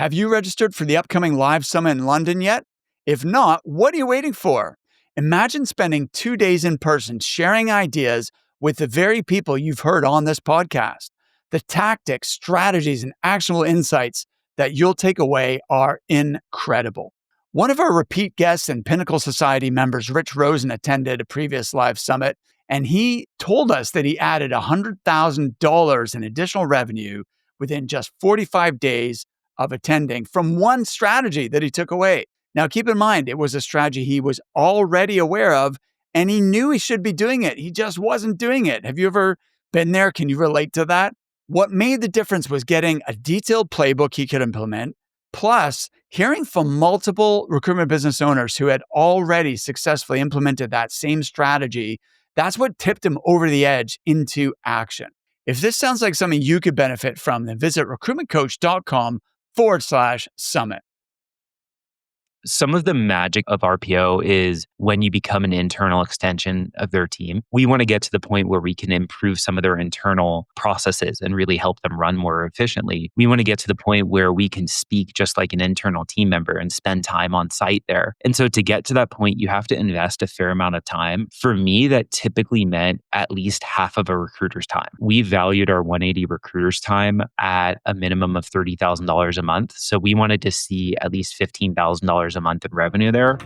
Have you registered for the upcoming live summit in London yet? If not, what are you waiting for? Imagine spending 2 days in person sharing ideas with the very people you've heard on this podcast. The tactics, strategies, and actionable insights that you'll take away are incredible. One of our repeat guests and Pinnacle Society members, Rich Rosen, attended a previous live summit, and he told us that he added $100,000 in additional revenue within just 45 days of attending from one strategy that he took away. Now, keep in mind, it was a strategy he was already aware of, and he knew he should be doing it. He just wasn't doing it. Have you ever been there? Can you relate to that? What made the difference was getting a detailed playbook he could implement, plus hearing from multiple recruitment business owners who had already successfully implemented that same strategy. That's what tipped him over the edge into action. If this sounds like something you could benefit from, then visit recruitmentcoach.com/summit. Some of the magic of RPO is when you become an internal extension of their team. We want to get to the point where we can improve some of their internal processes and really help them run more efficiently. We want to get to the point where we can speak just like an internal team member and spend time on site there. And so to get to that point, you have to invest a fair amount of time. For me, that typically meant at least half of a recruiter's time. We valued our 180 recruiters' time at a minimum of $30,000 a month. So we wanted to see at least $15,000 a month in revenue there.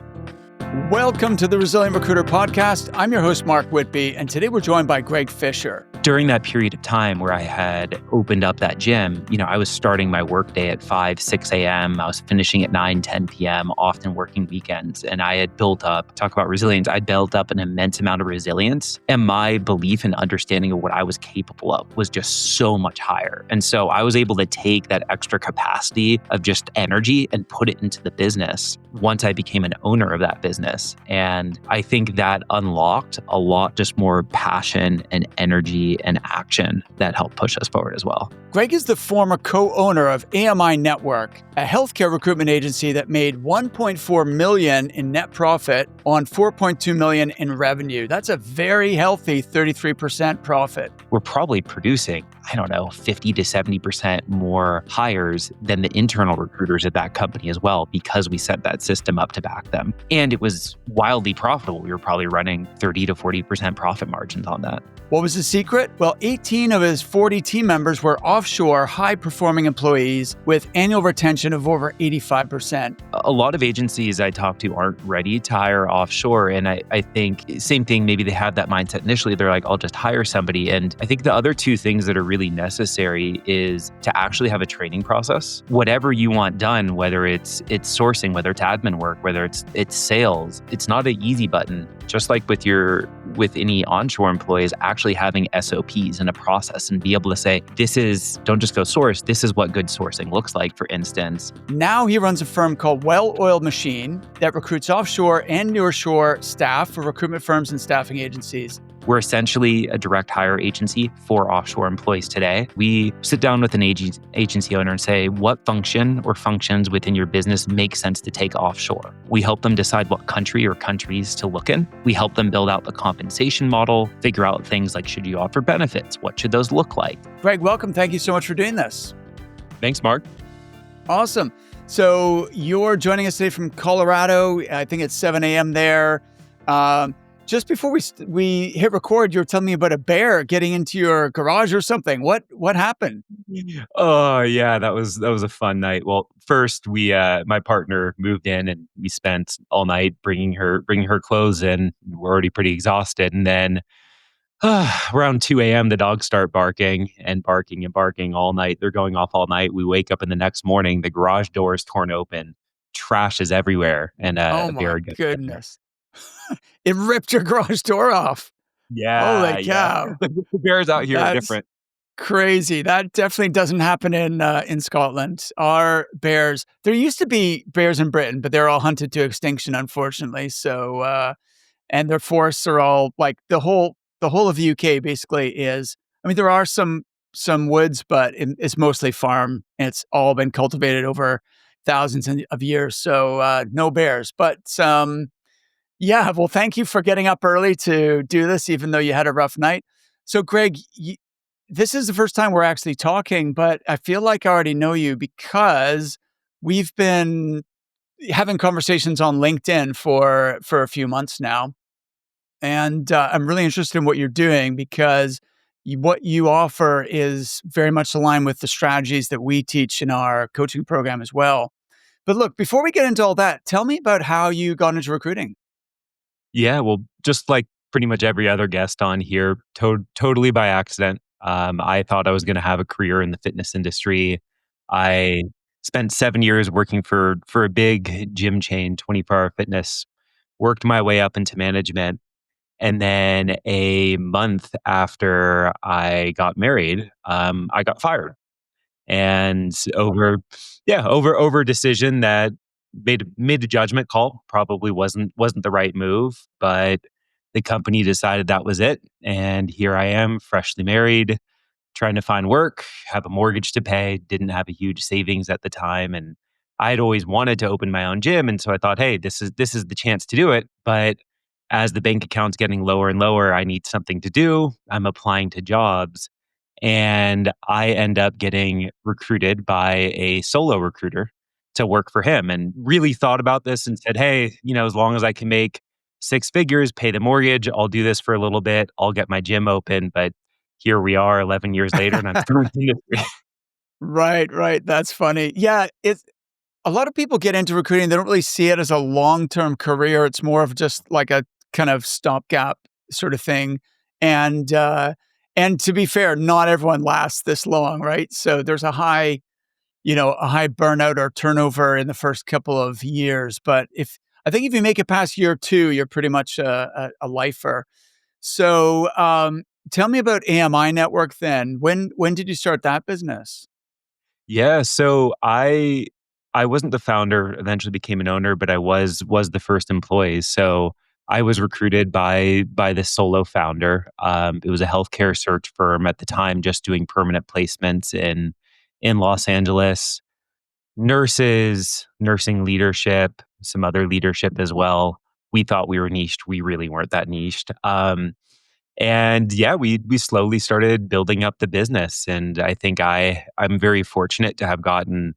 Welcome to the Resilient Recruiter Podcast. I'm your host, Mark Whitby, and today we're joined by Greg Fischer. During that period of time where I had opened up that gym, I was starting my workday at 5, 6 a.m. I was finishing at 9, 10 p.m., often working weekends. And I had built up, talk about resilience, I built up an immense amount of resilience. And my belief and understanding of what I was capable of was just so much higher. And so I was able to take that extra capacity of just energy and put it into the business once I became an owner of that business. And I think that unlocked a lot just more passion and energy and action that helped push us forward as well. Greg is the former co-owner of AMI Network, a healthcare recruitment agency that made $1.4 million in net profit on $4.2 million in revenue. That's a very healthy 33% profit. We're probably producing, 50 to 70% more hires than the internal recruiters at that company as well, because we set that system up to back them. And it was wildly profitable. We were probably running 30 to 40% profit margins on that. What was the secret? Well, 18 of his 40 team members were offshore, high-performing employees with annual retention of over 85%. A lot of agencies I talk to aren't ready to hire offshore. And I think same thing, maybe they had that mindset initially. They're like, I'll just hire somebody. And I think the other two things that are really necessary is to actually have a training process. Whatever you want done, whether it's sourcing, whether it's admin work, whether it's sales, it's not an easy button. Just like with any onshore employees, actually having SOPs and a process and be able to say, don't just go source, this is what good sourcing looks like, for instance. Now he runs a firm called Well-Oiled Machine that recruits offshore and nearshore staff for recruitment firms and staffing agencies. We're essentially a direct hire agency for offshore employees today. We sit down with an agency owner and say, what function or functions within your business make sense to take offshore? We help them decide what country or countries to look in. We help them build out the compensation model, figure out things like, should you offer benefits? What should those look like? Greg, welcome. Thank you so much for doing this. Thanks, Mark. Awesome. So you're joining us today from Colorado. I think it's 7 a.m. there. Just before we hit record, you were telling me about a bear getting into your garage or something. What happened? Oh yeah, that was a fun night. Well, first my partner moved in and we spent all night bringing her clothes in. We're already pretty exhausted, and then around 2 a.m. the dogs start barking all night. They're going off all night. We wake up in the next morning, the garage door is torn open, trash is everywhere, and oh a bear my goodness. It ripped your garage door off. Yeah. Holy cow. Yeah. The bears out here are different. Crazy. That definitely doesn't happen in Scotland. Our bears, there used to be bears in Britain, but they're all hunted to extinction, unfortunately. So, and their forests are all like the whole of the UK basically is, there are some woods, but it's mostly farm, and it's all been cultivated over thousands of years. So, no bears, but, yeah, well, thank you for getting up early to do this, even though you had a rough night. So, Greg, this is the first time we're actually talking, but I feel like I already know you because we've been having conversations on LinkedIn for a few months now, and I'm really interested in what you're doing because what you offer is very much aligned with the strategies that we teach in our coaching program as well. But look, before we get into all that, tell me about how you got into recruiting. Yeah, well, just like pretty much every other guest on here, totally by accident. I thought I was going to have a career in the fitness industry. I spent 7 years working for a big gym chain, 24-hour fitness. Worked my way up into management, and then a month after I got married, I got fired. And over a decision that made a judgment call, probably wasn't the right move, but the company decided that was it, and here I am, freshly married, trying to find work, have a mortgage to pay, didn't have a huge savings at the time, and I'd always wanted to open my own gym, and so I thought, "Hey, this is the chance to do it." But as the bank account's getting lower and lower, I need something to do. I'm applying to jobs, and I end up getting recruited by a solo recruiter to work for him, and really thought about this and said, "Hey, as long as I can make 6 figures, pay the mortgage, I'll do this for a little bit. I'll get my gym open." But here we are 11 years later, and I'm still in the industry. Right, right. That's funny. Yeah, it's a lot of people get into recruiting. They don't really see it as a long-term career. It's more of just like a kind of stopgap sort of thing. And and to be fair, not everyone lasts this long, right? So there's a high burnout or turnover in the first couple of years. But if you make it past year two, you're pretty much a lifer. So tell me about AMI Network then. When did you start that business? Yeah, so I wasn't the founder, eventually became an owner, but I was the first employee. So I was recruited by this solo founder. It was a healthcare search firm at the time, just doing permanent placements in Los Angeles. Nurses, nursing leadership, some other leadership as well. We thought we were niched. We really weren't that niched. And yeah, we slowly started building up the business, and I think I'm very fortunate to have gotten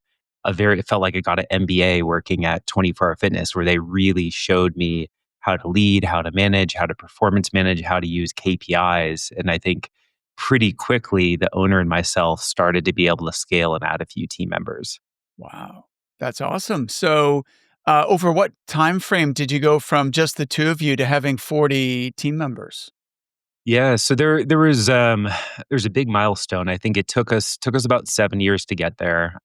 it felt like I got an MBA working at 24 Hour Fitness, where they really showed me how to lead, how to manage, how to performance manage, how to use KPIs. And I think pretty quickly the owner and myself started to be able to scale and add a few team members. Wow, that's awesome. So, over what time frame did you go from just the two of you to having 40 team members? Yeah, so there's a big milestone. I think it took us about 7 years to get there.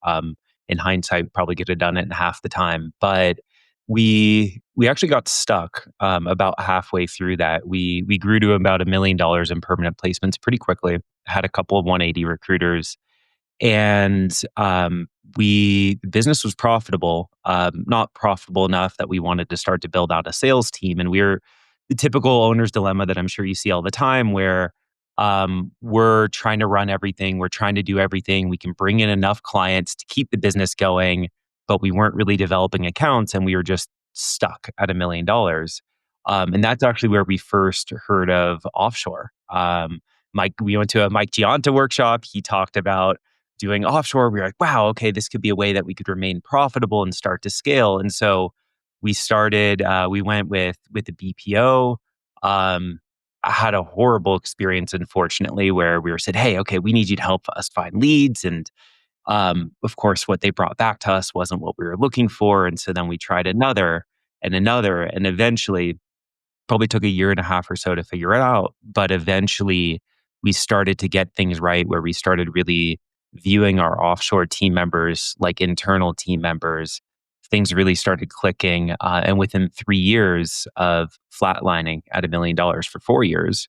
In hindsight, probably could have done it in half the time, but we actually got stuck about halfway through that. We grew to about $1 million in permanent placements pretty quickly. Had a couple of 180 recruiters, and the business was profitable, not profitable enough that we wanted to start to build out a sales team. And we're the typical owner's dilemma that I'm sure you see all the time, where we're trying to run everything, we're trying to do everything, we can bring in enough clients to keep the business going, but we weren't really developing accounts, and we were just stuck at $1 million. And that's actually where we first heard of Offshore. We went to a Mike Gianta workshop. He talked about doing offshore. We were like, wow, okay, this could be a way that we could remain profitable and start to scale. And so we went with the BPO. I had a horrible experience, unfortunately, where we were said, hey, okay, we need you to help us find leads. And of course, what they brought back to us wasn't what we were looking for. And so then we tried another, and eventually probably took a year and a half or so to figure it out. But eventually, we started to get things right, where we started really viewing our offshore team members like internal team members. Things really started clicking. And within 3 years of flatlining at $1 million for 4 years,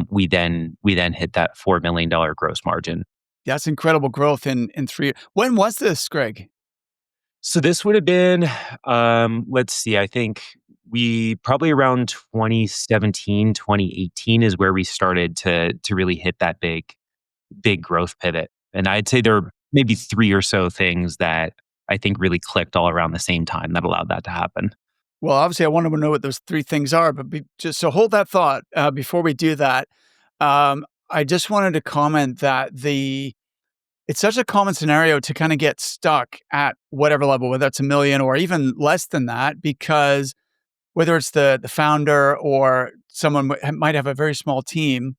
we then hit that $4 million gross margin. That's incredible growth in 3 When was this, Greg? So this would have been, let's see, I think we probably around 2017, 2018 is where we started to really hit that big growth pivot. And I'd say there are maybe 3 or so things that I think really clicked all around the same time that allowed that to happen. Well, obviously, I want to know what those 3 things are, but just so hold that thought, before we do that. I just wanted to comment that it's such a common scenario to kind of get stuck at whatever level, whether it's a million or even less than that, because whether it's the founder or someone might have a very small team,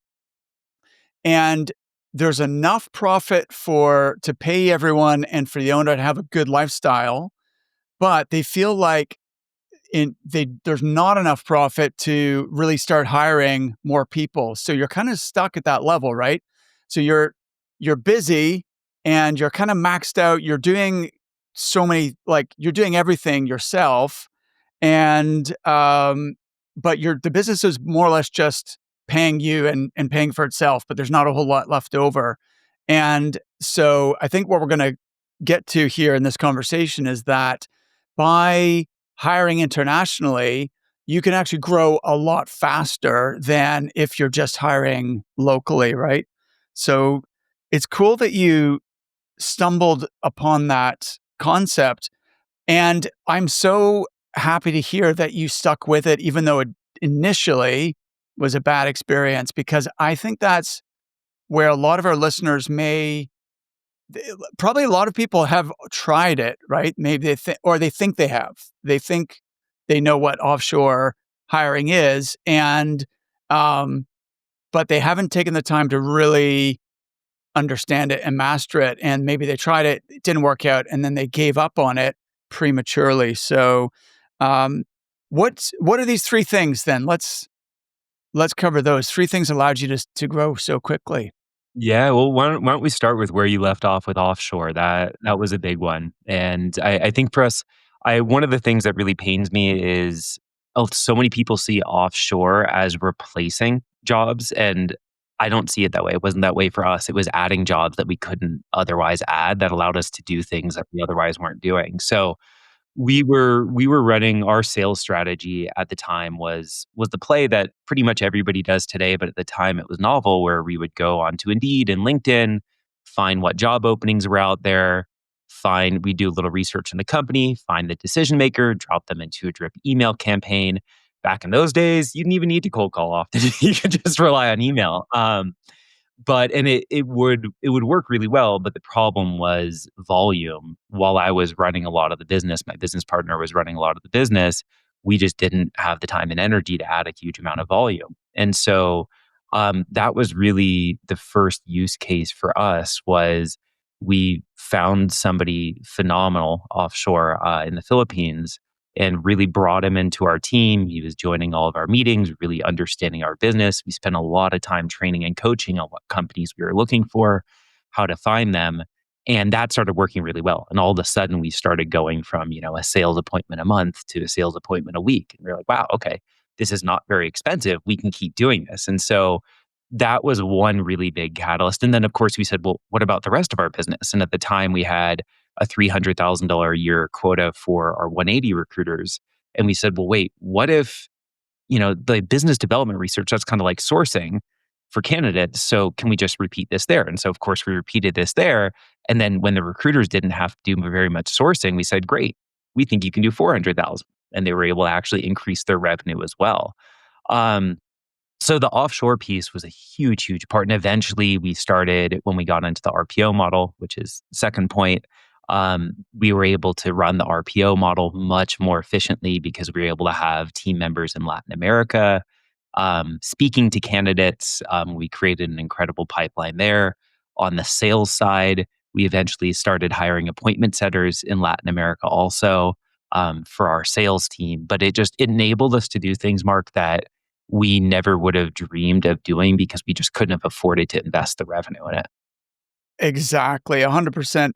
and there's enough profit for to pay everyone and for the owner to have a good lifestyle, but they feel like there's not enough profit to really start hiring more people. So you're kind of stuck at that level, right? So you're busy and you're kind of maxed out. You're doing so many, like you're doing everything yourself, and but the business is more or less just paying you and paying for itself, but there's not a whole lot left over. And so I think what we're going to get to here in this conversation is that by hiring internationally, you can actually grow a lot faster than if you're just hiring locally, right? So it's cool that you stumbled upon that concept, and I'm so happy to hear that you stuck with it, even though it initially was a bad experience, because I think that's where a lot of our listeners probably a lot of people have tried it, right? Maybe they think they have. They think they know what offshore hiring is, and um, but they haven't taken the time to really understand it and master it. And maybe they tried it, it didn't work out, and then they gave up on it prematurely. So, um, what are these three things then? Let's cover those. Three things allowed you to grow so quickly. Yeah, well, why don't we start with where you left off with offshore? That was a big one, and I think for us, I one of the things that really pains me is so many people see offshore as replacing jobs, and I don't see it that way. It wasn't that way for us. It was adding jobs that we couldn't otherwise add that allowed us to do things that we otherwise weren't doing. So we were running our sales strategy at the time was the play that pretty much everybody does today, but at the time it was novel, where we would go onto Indeed and LinkedIn, find what job openings were out there, we do a little research in the company, find the decision maker, drop them into a drip email campaign. Back in those days, you didn't even need to cold call often. You could just rely on email. But and it would work really well, but the problem was volume. While I was running a lot of the business, my business partner was running a lot of the business. We just didn't have the time and energy to add a huge amount of volume. And so that was really the first use case for us. Was we found somebody phenomenal offshore in the Philippines and really brought him into our team. He was joining all of our meetings, really understanding our business. We spent a lot of time training and coaching on what companies we were looking for, how to find them. And that started working really well. And all of a sudden we started going from, a sales appointment a month to a sales appointment a week. And we are like, wow, okay, this is not very expensive. We can keep doing this. And so that was one really big catalyst. And then of course we said, well, what about the rest of our business? And at the time we had a $300,000 a year quota for our 180 recruiters. And we said, well, wait, what if, the business development research, that's kind of like sourcing for candidates. So can we just repeat this there? And so, of course, we repeated this there. And then when the recruiters didn't have to do very much sourcing, we said, great, we think you can do 400,000. And they were able to actually increase their revenue as well. Um, so the offshore piece was a huge, huge part. And eventually we started, when we got into the RPO model, which is the second point, we were able to run the RPO model much more efficiently because we were able to have team members in Latin America speaking to candidates. We created an incredible pipeline there. On the sales side, we eventually started hiring appointment setters in Latin America also for our sales team. But it enabled us to do things, Mark, that we never would have dreamed of doing because we just couldn't have afforded to invest the revenue in it. Exactly, 100%.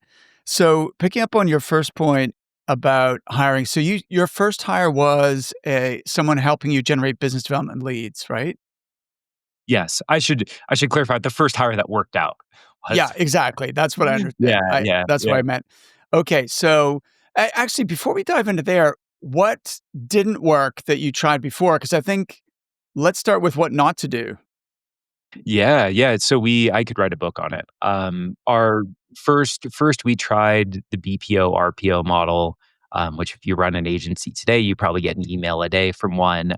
So picking up on your first point about hiring, so your first hire was someone helping you generate business development leads, right? Yes, I should clarify. The first hire that worked out Yeah, was exactly. That's what I yeah, understand. yeah, That's what yeah. I meant. Okay, so actually, before we dive into there, what didn't work that you tried before? Because I think let's start with what not to do. Yeah, yeah. So I could write a book on it. Our first we tried the BPO RPO model, which if you run an agency today, you probably get an email a day from one.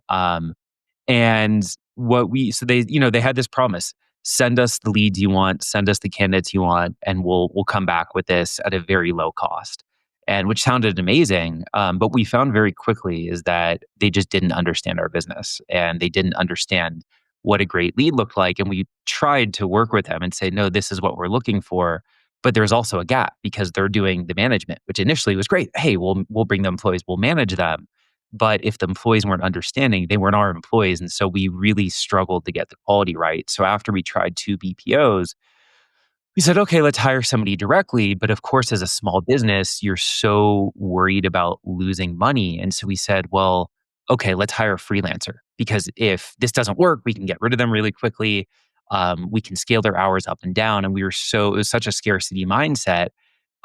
And what we so they they had this promise: send us the leads you want, send us the candidates you want, and we'll come back with this at a very low cost. And which sounded amazing, but we found very quickly is that they just didn't understand our business and they didn't understand what a great lead looked like. And we tried to work with them and say, no, this is what we're looking for. But there's also a gap because they're doing the management, which initially was great. Hey, we'll bring the employees, we'll manage them. But if the employees weren't understanding, they weren't our employees. And so we really struggled to get the quality right. So after we tried two BPOs, we said, okay, let's hire somebody directly. But of course, as a small business, you're so worried about losing money. And so we said, well, okay, let's hire a freelancer because if this doesn't work, we can get rid of them really quickly. We can scale their hours up and down. And it was such a scarcity mindset.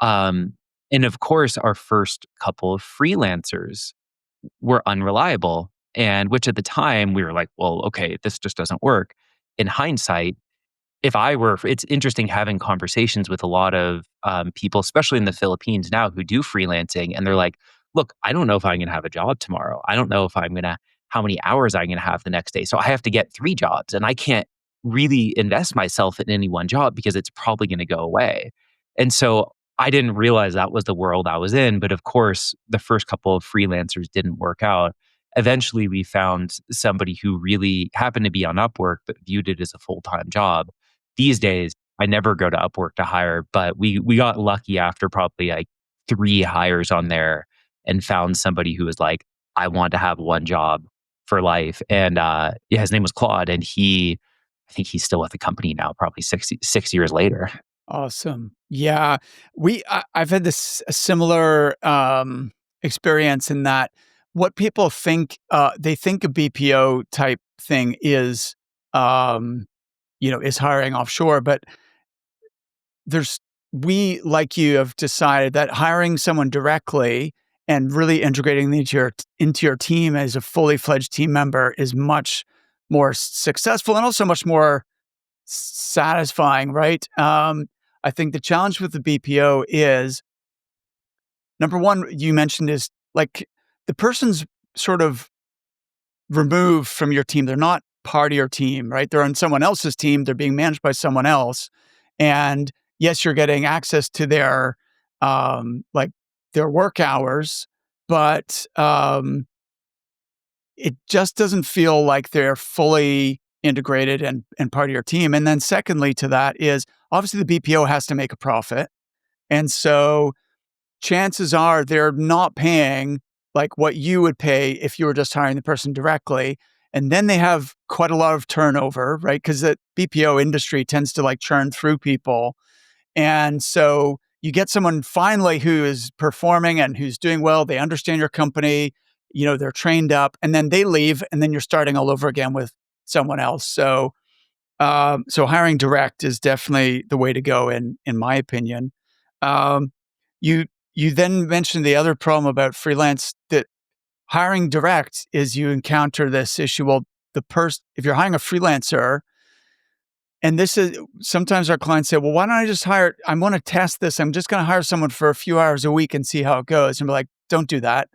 Um, and of course, our first couple of freelancers were unreliable. And which at the time we were like, well, okay, this just doesn't work. In hindsight, it's interesting having conversations with a lot of people, especially in the Philippines now, who do freelancing, and they're like, "Look, I don't know if I'm going to have a job tomorrow. I don't know if how many hours I'm going to have the next day. So I have to get three jobs, and I can't really invest myself in any one job because it's probably going to go away." And so I didn't realize that was the world I was in. But of course, the first couple of freelancers didn't work out. Eventually, we found somebody who really happened to be on Upwork, but viewed it as a full time job. These days, I never go to Upwork to hire, but we got lucky after probably like three hires on there and found somebody who was like, I want to have one job for life. And yeah, his name was Claude, and I think he's still with the company now, probably 6 years later. Awesome. Yeah. I've had this a similar experience in that what people think, they think a BPO type thing is, um, is hiring offshore, but there's we, like you, have decided that hiring someone directly and really integrating them into your team as a fully fledged team member is much more successful and also much more satisfying, right? I think the challenge with the BPO is number one, you mentioned is like the person's sort of removed from your team. They're not part of your team, right? They're on someone else's team. They're being managed by someone else. And yes, you're getting access to like their work hours, but it just doesn't feel like they're fully integrated and part of your team. And then secondly to that is obviously the BPO has to make a profit. And so chances are they're not paying like what you would pay if you were just hiring the person directly. And then they have quite a lot of turnover, right? Because the BPO industry tends to like churn through people. And so you get someone finally who is performing and who's doing well. They understand your company, they're trained up, and then they leave, and then you're starting all over again with someone else. So hiring direct is definitely the way to go, in my opinion. Um, you you then mentioned the other problem about freelance that hiring direct is you encounter this issue. Well, if you're hiring a freelancer, and this is sometimes our clients say, well, why don't I just hire? I want to test this. I'm just going to hire someone for a few hours a week and see how it goes. And we're like, don't do that.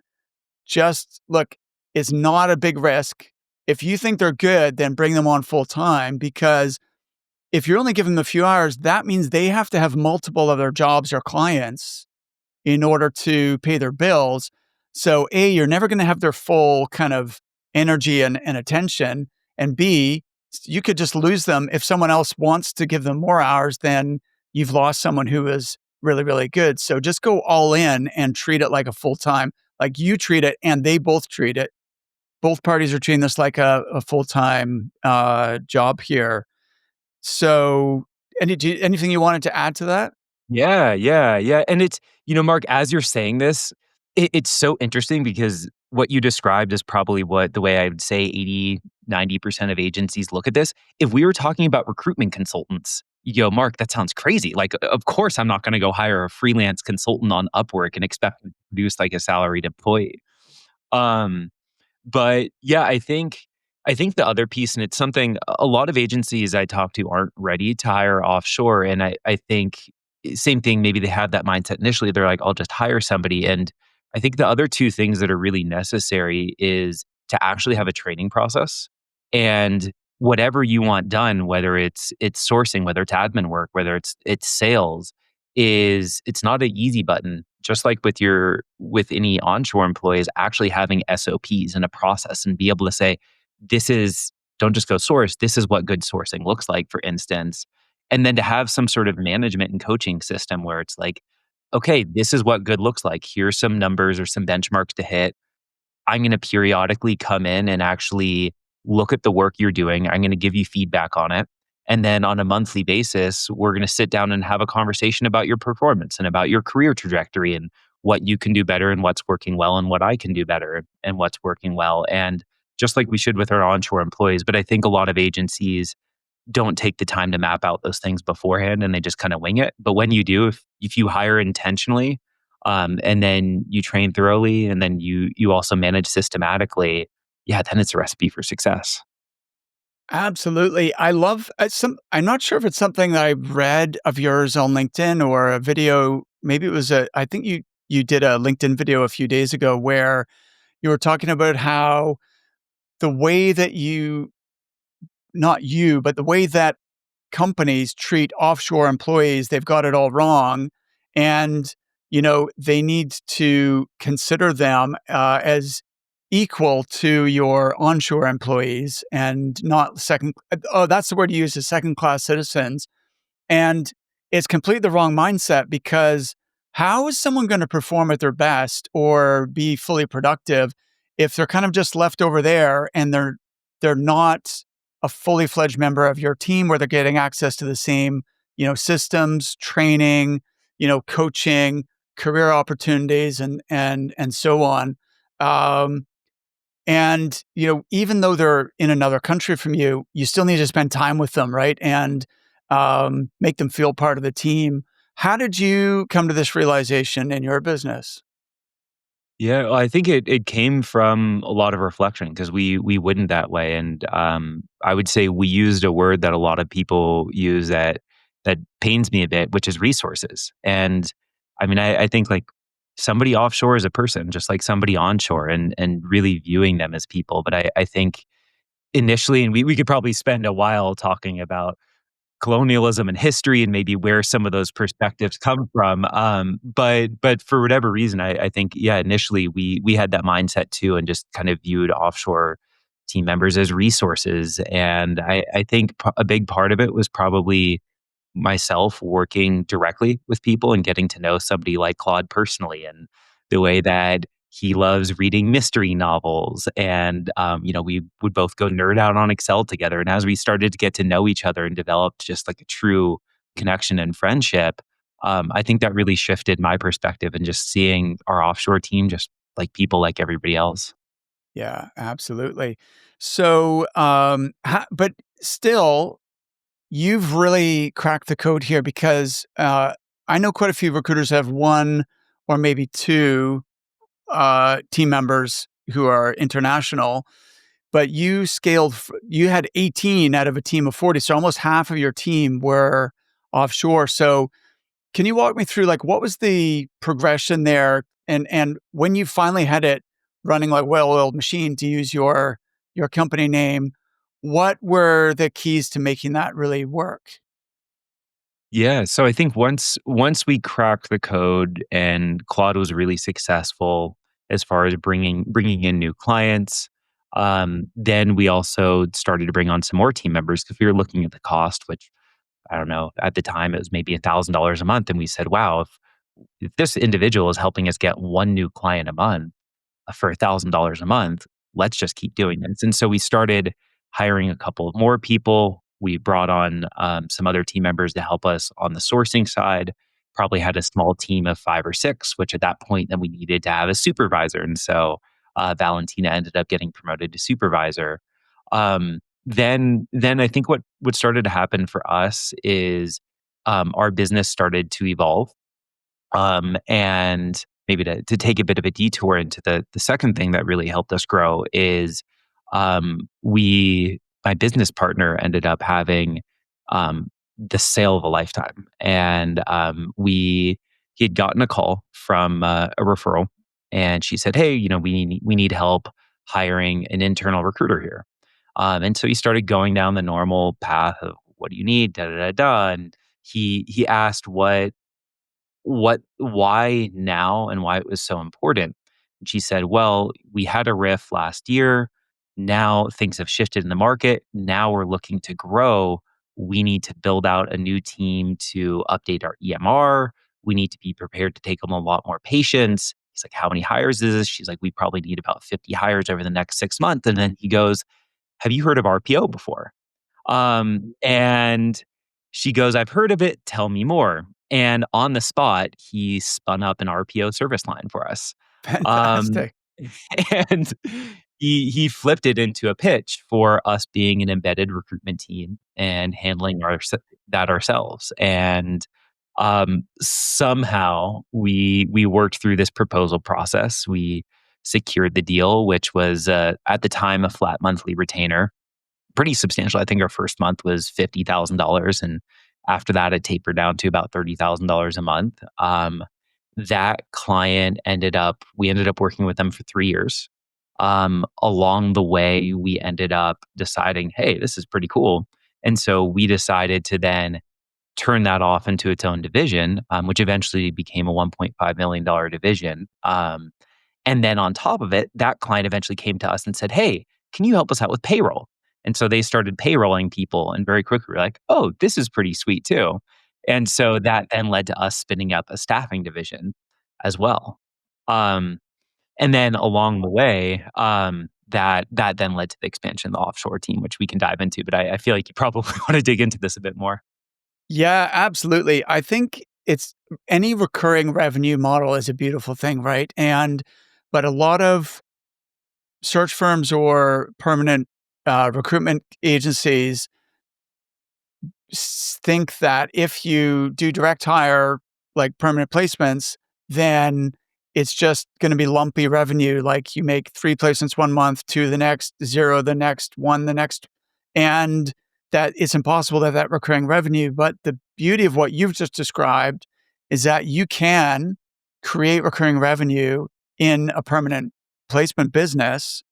Just look, it's not a big risk. If you think they're good, then bring them on full time because if you're only giving them a few hours, that means they have to have multiple other jobs or clients in order to pay their bills. So A, you're never going to have their full kind of energy and attention. And B, you could just lose them. If someone else wants to give them more hours, then you've lost someone who is really, really good. So just go all in and treat it like a full time, like you treat it and they both treat it. Both parties are treating this like a full time job here. So, anything you wanted to add to that? Yeah, yeah, yeah. And Mark, as you're saying this, it's so interesting because what you described is probably what the way I would say 80-90% of agencies look at this. If we were talking about recruitment consultants, you go, Mark, that sounds crazy. Like, of course, I'm not going to go hire a freelance consultant on Upwork and expect them to produce like a salaried employee. Um, but yeah, I think the other piece, and it's something a lot of agencies I talk to aren't ready to hire offshore. And I think same thing, maybe they have that mindset initially. They're like, I'll just hire somebody. And I think the other two things that are really necessary is to actually have a training process. And whatever you want done, whether it's sourcing, whether it's admin work, whether it's sales, it's not an easy button. Just like with any onshore employees, actually having SOPs and a process and be able to say, this is don't just go source, this is what good sourcing looks like, for instance. And then to have some sort of management and coaching system where it's like, okay, this is what good looks like. Here's some numbers or some benchmarks to hit. I'm going to periodically come in and actually look at the work you're doing. I'm going to give you feedback on it. And then on a monthly basis, we're going to sit down and have a conversation about your performance and about your career trajectory and what you can do better and what's working well and what I can do better and what's working well. And just like we should with our onshore employees. But I think a lot of agencies don't take the time to map out those things beforehand and they just kind of wing it. But when you do, if you hire intentionally, and then you train thoroughly, and then you also manage systematically, yeah, then it's a recipe for success. Absolutely. I love I'm not sure if it's something that I read of yours on LinkedIn or a video. Maybe it was I think you did a LinkedIn video a few days ago where you were talking about how the way that not you, but the way that companies treat offshore employees, they've got it all wrong. And, they need to consider them as equal to your onshore employees and not that's the word you use, is second class citizens. And it's completely the wrong mindset because how is someone going to perform at their best or be fully productive if they're kind of just left over there and they're not a fully fledged member of your team where they're getting access to the same, systems, training, coaching, career opportunities and so on. Um, and, even though they're in another country from you, you still need to spend time with them, right? And make them feel part of the team. How did you come to this realization in your business? Yeah, well, I think it came from a lot of reflection because we wouldn't that way, and I would say we used a word that a lot of people use that pains me a bit, which is resources. And I mean, I think like somebody offshore is a person, just like somebody onshore, and really viewing them as people. But I think initially, and we could probably spend a while talking about colonialism and history and maybe where some of those perspectives come from. But for whatever reason, I think yeah, initially we had that mindset too, and just kind of viewed offshore team members as resources. And I think a big part of it was probably myself working directly with people and getting to know somebody like Claude personally and the way that he loves reading mystery novels. And, we would both go nerd out on Excel together. And as we started to get to know each other and developed just like a true connection and friendship, I think that really shifted my perspective and just seeing our offshore team just like people like everybody else. Yeah, absolutely. So, but still, you've really cracked the code here because I know quite a few recruiters have one or maybe two team members who are international, but you had 18 out of a team of 40. So almost half of your team were offshore. So can you walk me through like what was the progression there? And when you finally had it running like well-oiled machine, to use your company name, what were the keys to making that really work? Yeah, so I think once we cracked the code and Claude was really successful as far as bringing in new clients, then we also started to bring on some more team members because we were looking at the cost, which I don't know at the time it was maybe $1,000 a month, and we said, "Wow, if this individual is helping us get one new client a month, for $1,000 a month, let's just keep doing this." And so we started hiring a couple of more people. We brought on some other team members to help us on the sourcing side. Probably had a small team of 5 or 6, which at that point then we needed to have a supervisor. And so Valentina ended up getting promoted to supervisor. Then I think what started to happen for us is our business started to evolve, and maybe to take a bit of a detour into the second thing that really helped us grow is my business partner ended up having the sale of a lifetime. And he had gotten a call from a referral, and she said, "Hey, we need help hiring an internal recruiter here." And so he started going down the normal path of what do you need, da da da da. And he asked why now and why it was so important. And she said, "Well, we had a riff last year. Now things have shifted in the market. Now we're looking to grow. We need to build out a new team to update our EMR. We need to be prepared to take on a lot more patients." He's like, "How many hires is this?" She's like, "We probably need about 50 hires over the next 6 months." And then he goes, "Have you heard of RPO before?" And she goes, "I've heard of it. Tell me more." And on the spot, he spun up an RPO service line for us. Um, Fantastic. and he flipped it into a pitch for us being an embedded recruitment team and handling that ourselves. And somehow we worked through this proposal process. We secured the deal, which was at the time a flat monthly retainer, pretty substantial. I think our first month was $50,000, and after that, it tapered down to about $30,000 a month. That client we ended up working with them for 3 years. Along the way, we ended up deciding, hey, this is pretty cool. And so we decided to then turn that off into its own division, which eventually became a $1.5 million division. And then on top of it, that client eventually came to us and said, "Hey, can you help us out with payroll?" And so they started payrolling people, and very quickly we're like, "Oh, this is pretty sweet too." And so that then led to us spinning up a staffing division as well. Um, and then along the way, that then led to the expansion of the offshore team, which we can dive into. But I feel like you probably want to dig into this a bit more. Yeah, absolutely. I think it's any recurring revenue model is a beautiful thing, right? But a lot of search firms or permanent recruitment agencies think that if you do direct hire, like permanent placements, then it's just going to be lumpy revenue. Like you make 3 placements 1 month, two the next, zero the next, one the next, and that it's impossible to have that recurring revenue. But the beauty of what you've just described is that you can create recurring revenue in a permanent placement business.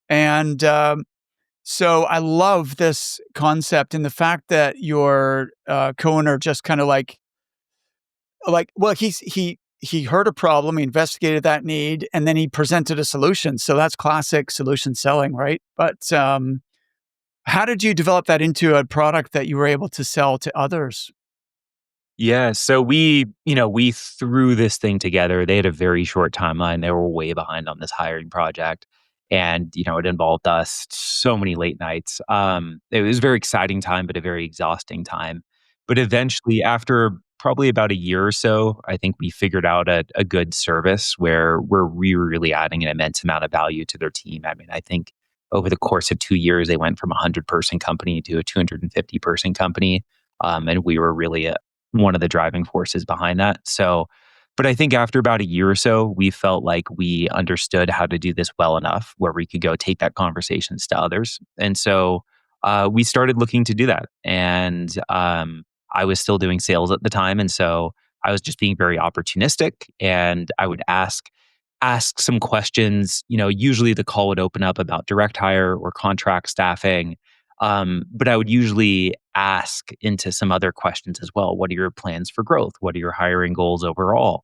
And so I love this concept and the fact that your co-owner just kind of well, he heard a problem, he investigated that need, and then he presented a solution. So that's classic solution selling, right? But how did you develop that into a product that you were able to sell to others? Yeah, so we threw this thing together. They had a very short timeline. They were way behind on this hiring project. And, it involved us so many late nights. It was a very exciting time, but a very exhausting time. But eventually, after probably about a year or so, I think we figured out a good service where we're really adding an immense amount of value to their team. I mean, I think over the course of 2 years, they went from a 100-person company to a 250-person company. And we were really one of the driving forces behind that. So, but I think after about a year or so, we felt like we understood how to do this well enough where we could go take that conversations to others. And so we started looking to do that. And I was still doing sales at the time. And so I was just being very opportunistic, and I would ask some questions. Usually the call would open up about direct hire or contract staffing. But I would usually ask into some other questions as well. What are your plans for growth? What are your hiring goals overall?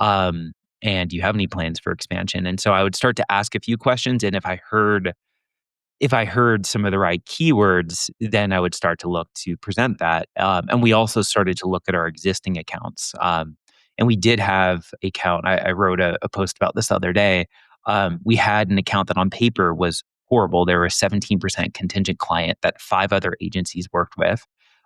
Um, and do you have any plans for expansion? And so I would start to ask a few questions. And if I heard some of the right keywords, then I would start to look to present that. And we also started to look at our existing accounts. And we did have a account. I wrote a post about this the other day. We had an account that on paper was horrible. There were a 17% contingent client that 5 other agencies worked with.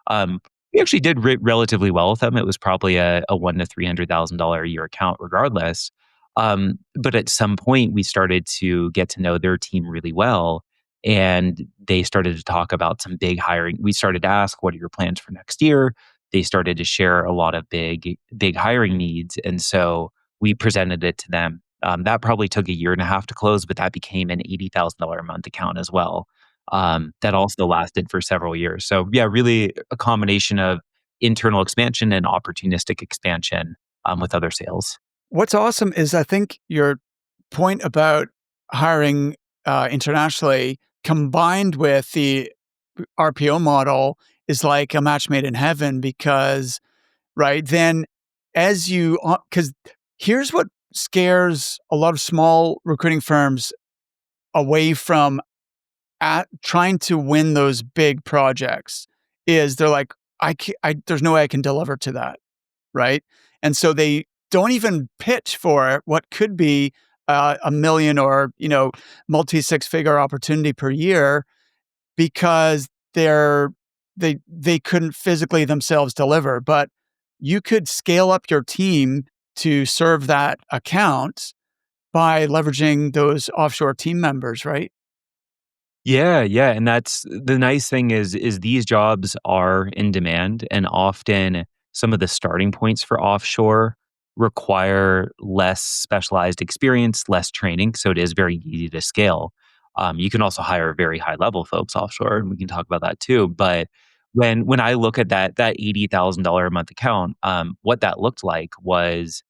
Um, we actually did relatively well with them. It was probably a $1 to $300,000 a year account, regardless. But at some point, we started to get to know their team really well, and they started to talk about some big hiring. We started to ask, "What are your plans for next year?" They started to share a lot of big hiring needs, and so we presented it to them. That probably took a year and a half to close, but that became an $80,000 a month account as well. That also lasted for several years. So yeah, really a combination of internal expansion and opportunistic expansion with other sales. What's awesome is I think your point about hiring internationally combined with the RPO model is like a match made in heaven because, right, then as you, because here's what scares a lot of small recruiting firms away from trying to win those big projects is they're like, there's no way I can deliver to that, right? And so they don't even pitch for what could be a million or multi six figure opportunity per year because they couldn't physically themselves deliver. But you could scale up your team to serve that account by leveraging those offshore team members, right? Yeah, yeah, and that's the nice thing is these jobs are in demand, and often some of the starting points for offshore require less specialized experience, less training, so it is very easy to scale. You can also hire very high level folks offshore, and we can talk about that too. But when I look at that $80,000 a month account, what that looked like was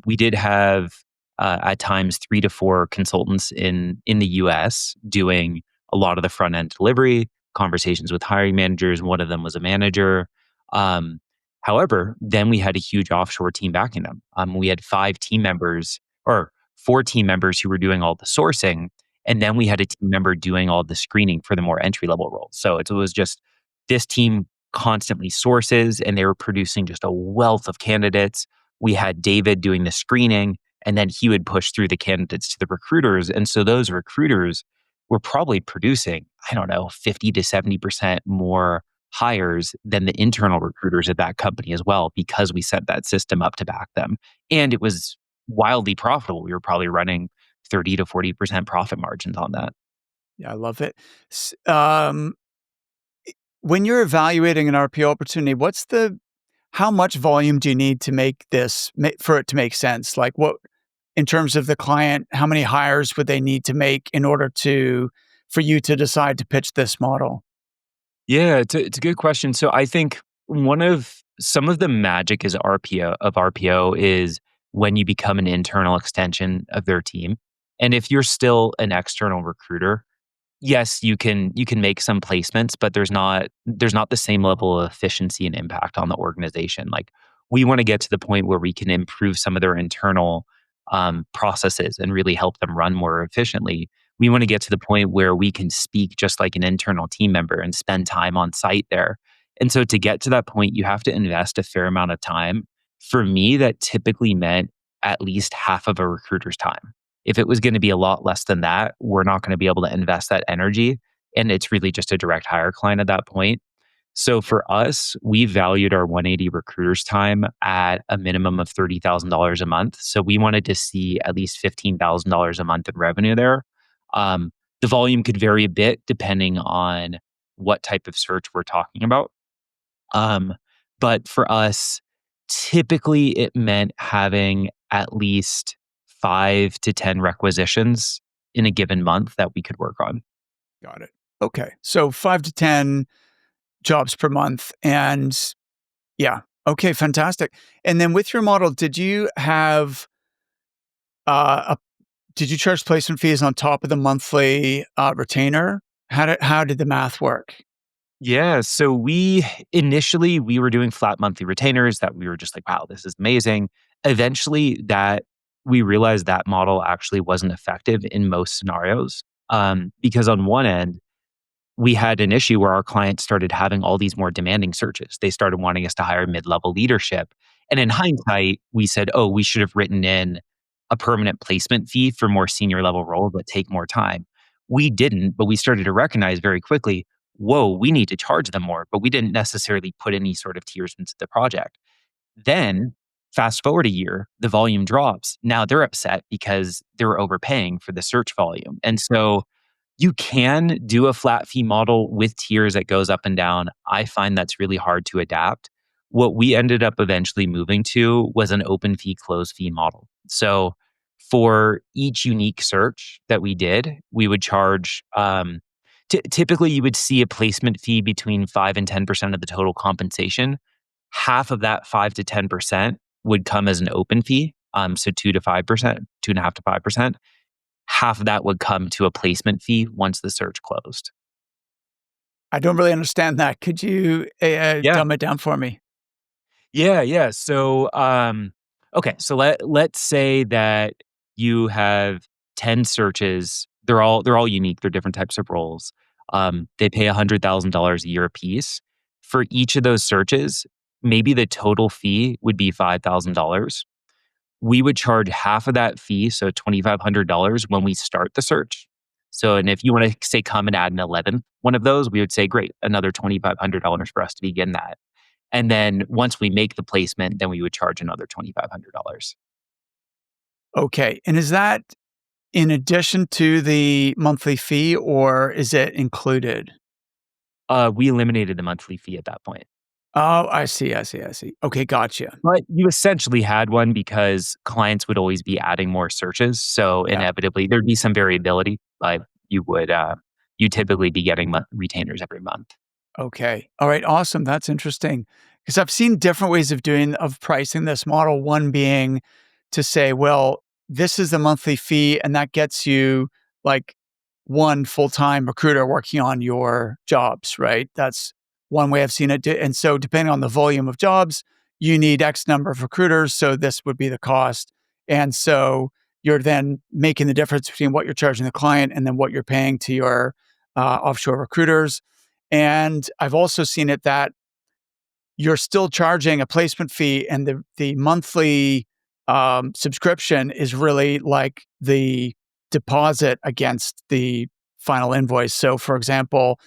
we did have at times 3 to 4 consultants in the U.S. doing a lot of the front end delivery, conversations with hiring managers. One of them was a manager. Um, However, then we had a huge offshore team backing them. We had 5 team members or 4 team members who were doing all the sourcing. And then we had a team member doing all the screening for the more entry level roles. So it was just this team constantly sources and they were producing just a wealth of candidates. We had David doing the screening and then he would push through the candidates to the recruiters. And so those recruiters we're probably producing, I don't know, 50 to 70% more hires than the internal recruiters at that company as well, because we set that system up to back them. And it was wildly profitable. We were probably running 30 to 40% profit margins on that. Yeah, I love it. When you're evaluating an RPO opportunity, how much volume do you need to make for it to make sense? Like what, in terms of the client, how many hires would they need to make in order for you to decide to pitch this model? Yeah, it's a good question. So I think some of the magic is RPO is when you become an internal extension of their team. And if you're still an external recruiter, yes, you can make some placements, but there's not the same level of efficiency and impact on the organization. Like we want to get to the point where we can improve some of their internal processes and really help them run more efficiently. We want to get to the point where we can speak just like an internal team member and spend time on site there. And so to get to that point, you have to invest a fair amount of time. For me, that typically meant at least half of a recruiter's time. If it was going to be a lot less than that, we're not going to be able to invest that energy. And it's really just a direct hire client at that point. So for us, we valued our 180 recruiters time at a minimum of $30,000 a month. So we wanted to see at least $15,000 a month in revenue there. Um, the volume could vary a bit depending on what type of search we're talking about. Um, but for us, typically it meant having at least 5 to 10 requisitions in a given month that we could work on. Got it. Okay. So 5 to 10 jobs per month. And yeah. Okay. Fantastic. And then with your model, uh, a, did you charge placement fees on top of the monthly retainer? How did the math work? Yeah, so we initially we were doing flat monthly retainers that we were just like, wow, this is amazing. Eventually, that we realized that model actually wasn't effective in most scenarios because on one end we had an issue where our clients started having all these more demanding searches. They started wanting us to hire mid-level leadership. And in hindsight, we said, oh, we should have written in a permanent placement fee for more senior level roles that take more time. We didn't, but we started to recognize very quickly, whoa, we need to charge them more, but we didn't necessarily put any sort of tiers into the project. Then fast forward a year, the volume drops. Now they're upset because they were overpaying for the search volume. And so you can do a flat fee model with tiers that goes up and down. I find that's really hard to adapt. What we ended up eventually moving to was an open fee, closed fee model. So for each unique search that we did, we would charge, typically you would see a placement fee between 5 and 10% of the total compensation. Half of that 5 to 10% would come as an open fee. So 2 to 5%, 2.5 to 5%. half of that would come to a placement fee once the search closed. I don't really understand that. Could you Yeah. dumb it down for me? Yeah. So, okay. So let's say that you have 10 searches. They're all unique. They're different types of roles. They pay $100,000 a year apiece. For each of those searches, maybe the total fee would be $5,000. We would charge half of that fee, so $2,500 when we start the search. So, and if you want to say come and add an 11th one of those, we would say great, another $2,500 for us to begin that. And then once we make the placement, then we would charge another $2,500. Okay. And is that in addition to the monthly fee or is it included? We eliminated the monthly fee at that point. Oh, I see. Okay, gotcha. But you essentially had one because clients would always be adding more searches. So Yeah. inevitably there'd be some variability, but you typically be getting retainers every month. Okay. All right. Awesome. That's interesting. Because I've seen different ways of pricing this model. One being to say, well, this is the monthly fee, and that gets you like one full-time recruiter working on your jobs, right? That's one way I've seen it. And so depending on the volume of jobs, you need X number of recruiters. So this would be the cost. And so you're then making the difference between what you're charging the client and then what you're paying to your offshore recruiters. And I've also seen it that you're still charging a placement fee, and the monthly subscription is really like the deposit against the final invoice. So, for example,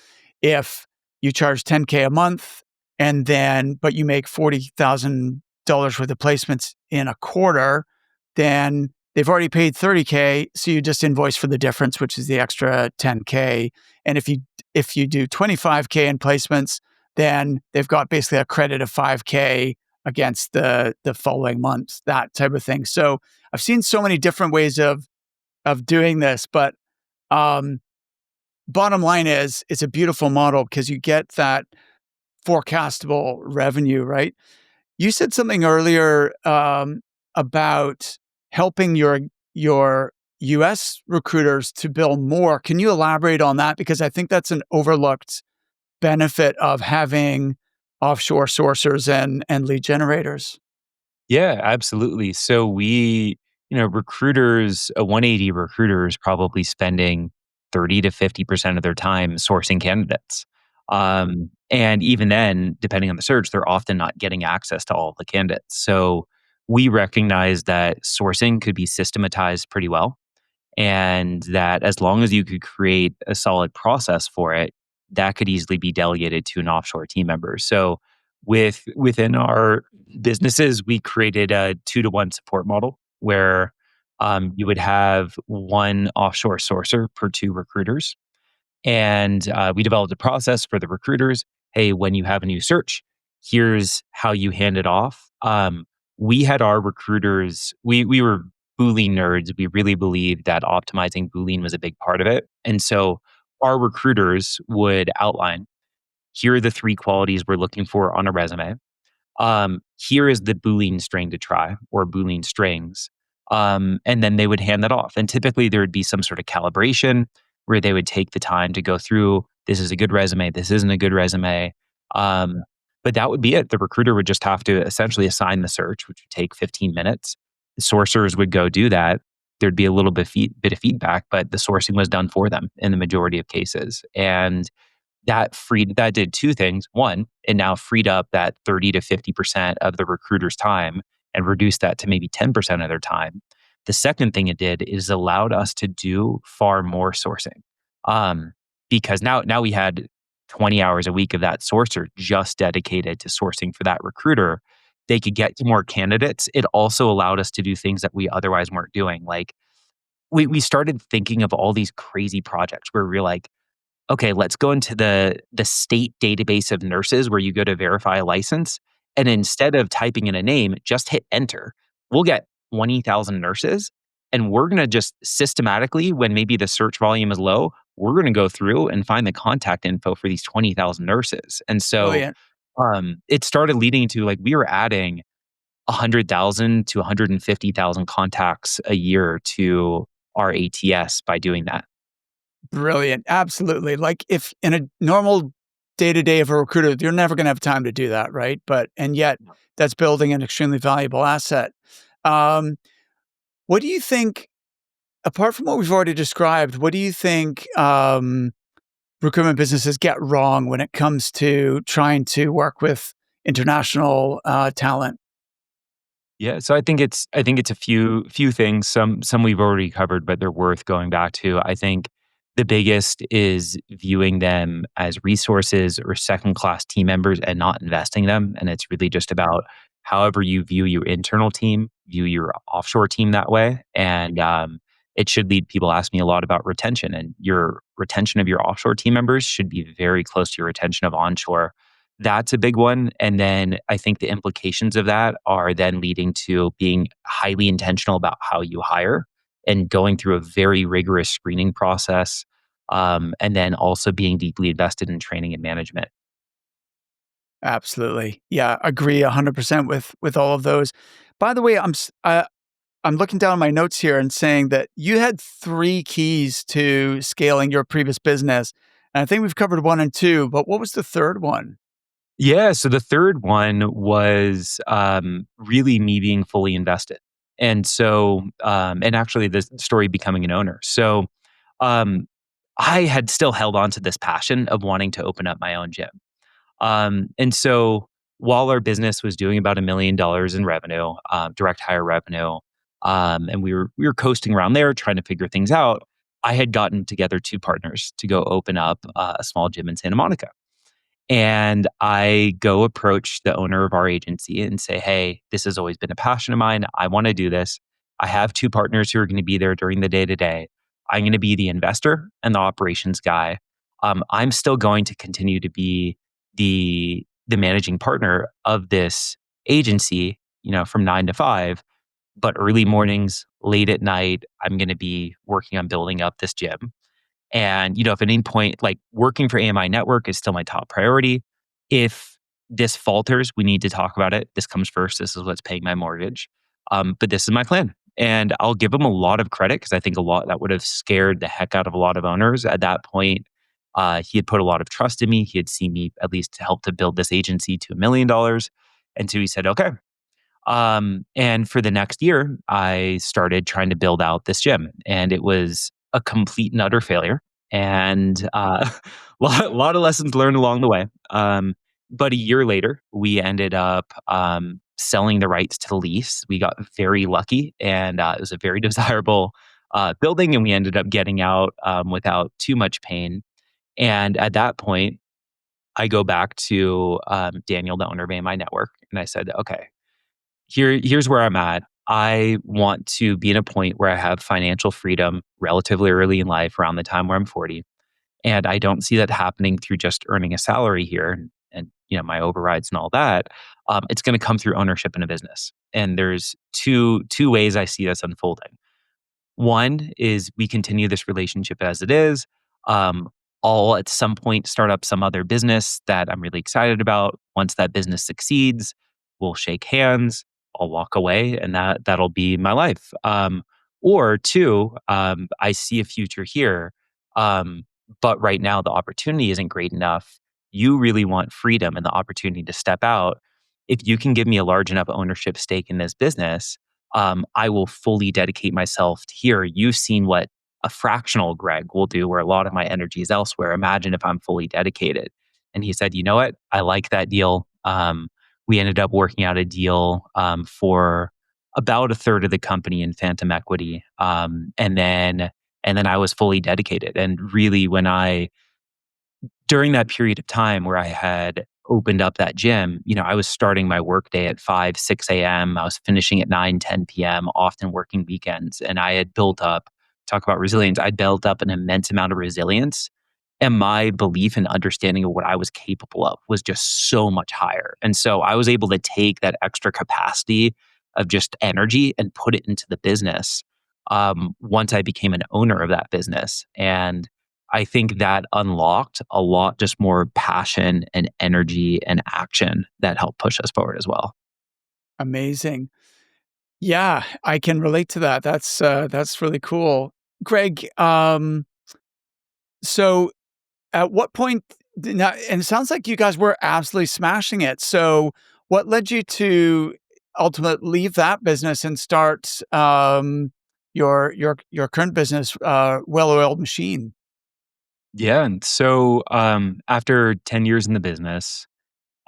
if you charge 10K a month, and then but you make $40,000 worth of placements in a quarter, then they've already paid 30K, so you just invoice for the difference, which is the extra 10K. And if you do 25K in placements, then they've got basically a credit of 5K against the following months, that type of thing. So I've seen so many different ways of doing this, but um, bottom line is it's a beautiful model because you get that forecastable revenue, right? You said something earlier about helping your US recruiters to bill more. Can you elaborate on that? Because I think that's an overlooked benefit of having offshore sourcers and lead generators. Yeah, absolutely. So recruiters, a 180 recruiter is probably spending 30 to 50% of their time sourcing candidates. And even then, depending on the search, they're often not getting access to all the candidates. So we recognize that sourcing could be systematized pretty well, and that as long as you could create a solid process for it, that could easily be delegated to an offshore team member. So within our businesses, we created a 2-to-1 support model where you would have one offshore sourcer per two recruiters. And we developed a process for the recruiters. Hey, when you have a new search, here's how you hand it off. We had our recruiters, we were Boolean nerds. We really believed that optimizing Boolean was a big part of it. And so our recruiters would outline, here are the three qualities we're looking for on a resume. Here is the Boolean string to try, or Boolean strings. And then they would hand that off. And typically there would be some sort of calibration where they would take the time to go through, this is a good resume, this isn't a good resume. Um, but that would be it. The recruiter would just have to essentially assign the search, which would take 15 minutes. The sourcers would go do that. There'd be a little bit of feedback, but the sourcing was done for them in the majority of cases. And that did two things. One, it now freed up that 30 to 50% of the recruiter's time and reduced that to maybe 10% of their time. The second thing it did is allowed us to do far more sourcing. Um, because now we had 20 hours a week of that sourcer just dedicated to sourcing for that recruiter. They could get to more candidates. It also allowed us to do things that we otherwise weren't doing. Like we started thinking of all these crazy projects where we're like, okay, let's go into the state database of nurses where you go to verify a license. And instead of typing in a name, just hit enter. We'll get 20,000 nurses. And we're going to just systematically, when maybe the search volume is low, we're going to go through and find the contact info for these 20,000 nurses. And so Brilliant. it started leading to, like, we were adding 100,000 to 150,000 contacts a year to our ATS by doing that. Brilliant. Absolutely. Like if in a normal day to day of a recruiter, you're never going to have time to do that, right? And yet that's building an extremely valuable asset. Um, what do you think, apart from what we've already described, what do you think recruitment businesses get wrong when it comes to trying to work with international talent? Yeah, so I think it's a few things. Some we've already covered, but they're worth going back to. I think the biggest is viewing them as resources or second class team members and not investing them. And it's really just about however you view your internal team, view your offshore team that way. And it should lead people ask me a lot about retention, and your retention of your offshore team members should be very close to your retention of onshore. That's a big one. And then I think the implications of that are then leading to being highly intentional about how you hire and going through a very rigorous screening process. And then also being deeply invested in training and management. Absolutely. Yeah, agree 100% with all of those. By the way, I'm looking down my notes here and saying that you had 3 keys to scaling your previous business. And I think we've covered 1 and 2, but what was the 3rd one? Yeah. So the third one was really me being fully invested. And actually the story becoming an owner. So um, I had still held on to this passion of wanting to open up my own gym. And so while our business was doing about $1 million in revenue, direct hire revenue, and we were coasting around there trying to figure things out, I had gotten together 2 partners to go open up a small gym in Santa Monica. And I go approach the owner of our agency and say, "Hey, this has always been a passion of mine. I want to do this. I have 2 partners who are going to be there during the day to day. I'm going to be the investor and the operations guy. I'm still going to continue to be the managing partner of this agency, from 9 to 5. But early mornings, late at night, I'm going to be working on building up this gym. And, if at any point, like working for AMI Network is still my top priority. If this falters, we need to talk about it. This comes first. This is what's paying my mortgage. But this is my plan. And I'll give him a lot of credit because I think a lot that would have scared the heck out of a lot of owners at that point. He had put a lot of trust in me. He had seen me at least to help to build this agency to $1 million. And so he said, okay. And for the next year, I started trying to build out this gym, and it was a complete and utter failure. And lot of lessons learned along the way. But a year later, we ended up selling the rights to the lease. We got very lucky, and it was a very desirable building, and we ended up getting out without too much pain. And at that point, I go back to Daniel, the owner of AMI Network, and I said, okay, here's where I'm at. I want to be in a point where I have financial freedom relatively early in life, around the time where I'm 40. And I don't see that happening through just earning a salary here and my overrides and all that. It's going to come through ownership in a business. And there's two ways I see this unfolding. One is we continue this relationship as it is. Um, I'll at some point start up some other business that I'm really excited about. Once that business succeeds, we'll shake hands. I'll walk away, and that'll be my life. Or two, I see a future here, but right now the opportunity isn't great enough. You really want freedom and the opportunity to step out. If you can give me a large enough ownership stake in this business, I will fully dedicate myself to here. You've seen what a fractional Greg will do, where a lot of my energy is elsewhere. Imagine if I'm fully dedicated. And he said, you know what? I like that deal. We ended up working out a deal for about a third of the company in phantom equity. And then I was fully dedicated. And really, during that period of time where I had opened up that gym, I was starting my workday at 5, 6 a.m. I was finishing at 9, 10 p.m., often working weekends. And I had built up, talk about resilience, I built up an immense amount of resilience. And my belief and understanding of what I was capable of was just so much higher. And so I was able to take that extra capacity of just energy and put it into the business once I became an owner of that business. And I think that unlocked a lot just more passion and energy and action that helped push us forward as well. Amazing. Yeah, I can relate to that. That's really cool. Greg, so at what point now, and it sounds like you guys were absolutely smashing it. So what led you to ultimately leave that business and start your current business, well-oiled machine? Yeah. And so after 10 years in the business,